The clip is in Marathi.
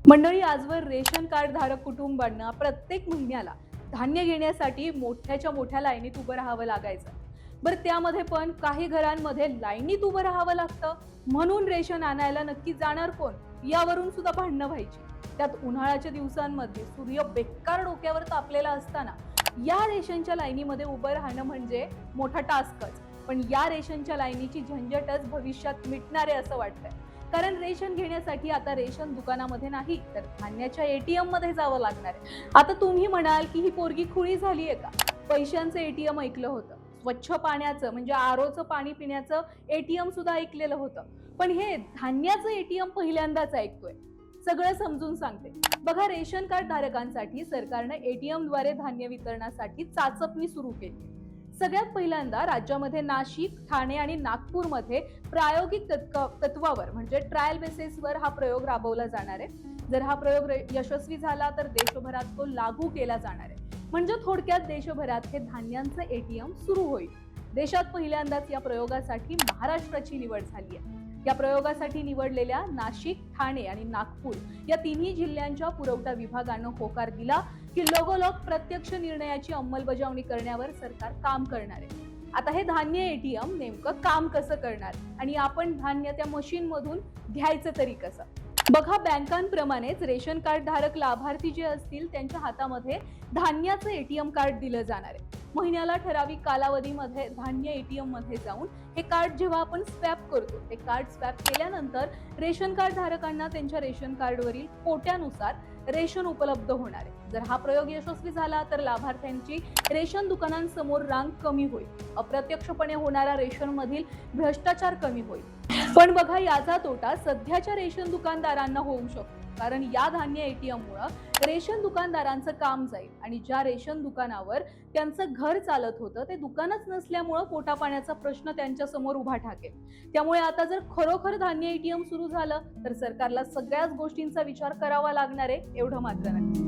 मंडळी, आजवर रेशन कार्ड धारक कुटुंबांना प्रत्येक महिन्याला धान्य घेण्यासाठी मोठ्याच्या मोठ्या लाईनीत उभं राहावं लागायचं. बरं, त्यामध्ये पण काही घरांमध्ये लाईनीत उभं राहावं लागतं, म्हणून रेशन आणायला नक्की जाणार कोण यावरून सुद्धा भांडणं व्हायची. त्यात उन्हाळ्याच्या दिवसांमध्ये सूर्य बेकार डोक्यावर तापलेला असताना या रेशनच्या लाईनीमध्ये उभं राहणं म्हणजे मोठा टास्कच. पण या रेशनच्या लाईनीची झंझटच भविष्यात मिटणार आहे असं वाटतंय. कारण रेशन घेण्यासाठी आता रेशन दुकानामध्ये नाही तर धान्याच्या एटीएम मध्ये जावं लागणार आहे. आता तुम्ही म्हणाल की ही पोरगी खुळी झालीये का? पैशांचं एटीएम ऐकलं होतं, स्वच्छ पाण्याचं म्हणजे आरोचं पाणी पिण्याचं एटीएम सुद्धा ऐकलेलं होतं, पण हे धान्याचं एटीएम पहिल्यांदाच ऐकतोय. सगळं समजून सांगते बघा. रेशन कार्ड धारकांसाठी सरकारने एटीएम द्वारे धान्य वितरणासाठी चाचपणी सुरू केली. सगळ्यात पहिल्यांदा राज्यामध्ये नाशिक, ठाणे आणि नागपूरमध्ये प्रायोगिक तत्वावर म्हणजे ट्रायल बेसिसवर हा प्रयोग राबवला जाणार आहे. जर हा प्रयोग यशस्वी झाला तर देशभरात तो लागू केला जाणार आहे. म्हणजे थोडक्यात देशभरात हे धान्यांचं एटीएम सुरू होईल. देशात पहिल्यांदाच या प्रयोगासाठी महाराष्ट्राची निवड झाली आहे. या प्रयोगासाठी निवडलेल्या नाशिक, ठाणे आणि नागपूर या तिन्ही जिल्ह्यांच्या पुरवठा विभागानं होकार दिला की लगोलग प्रत्यक्ष निर्णयाची अंमलबजावणी करण्यावर सरकार काम करणार आहे. आता हे धान्य एटीएम नेमकं काम कसं करणार आणि आपण धान्य त्या मशीन मधून घ्यायचं तरी कसं? बघा, बँकांप्रमाणेच रेशन कार्ड धारक लाभार्थी जे असतील त्यांच्या हातामध्ये धान्याचं एटीएम कार्ड दिलं जाणार आहे. महिन्याला ठराविक कालावधीमध्ये धान्य एटीएम मध्ये जाऊन हे कार्ड जेव्हा आपण स्वॅप करतो, ते कार्ड स्वॅप केल्यानंतर रेशन कार्ड धारकांना त्यांच्या रेशन कार्डवरील कोट्यानुसार रेशन उपलब्ध होणार आहे. जर हा प्रयोग यशस्वी झाला तर लाभार्थ्यांची रेशन दुकानांसमोर रांग कमी होईल, अप्रत्यक्षपणे होणारा रेशन मधील भ्रष्टाचार कमी होईल. पण बघा, याचा तोटा सध्याच्या रेशन दुकानदारांना होऊ शकतो. कारण या धान्य एटीएम मुळे रेशन दुकानदारांचं काम जाईल आणि ज्या रेशन दुकानावर त्यांचं घर चालत होतं ते दुकानच नसल्यामुळे पोटा पाण्याचा प्रश्न त्यांच्या समोर उभा ठाकेल. त्यामुळे आता जर खरोखर धान्य एटीएम सुरू झालं तर सरकारला सगळ्याच गोष्टींचा विचार करावा लागणार आहे, एवढं मात्र नक्की.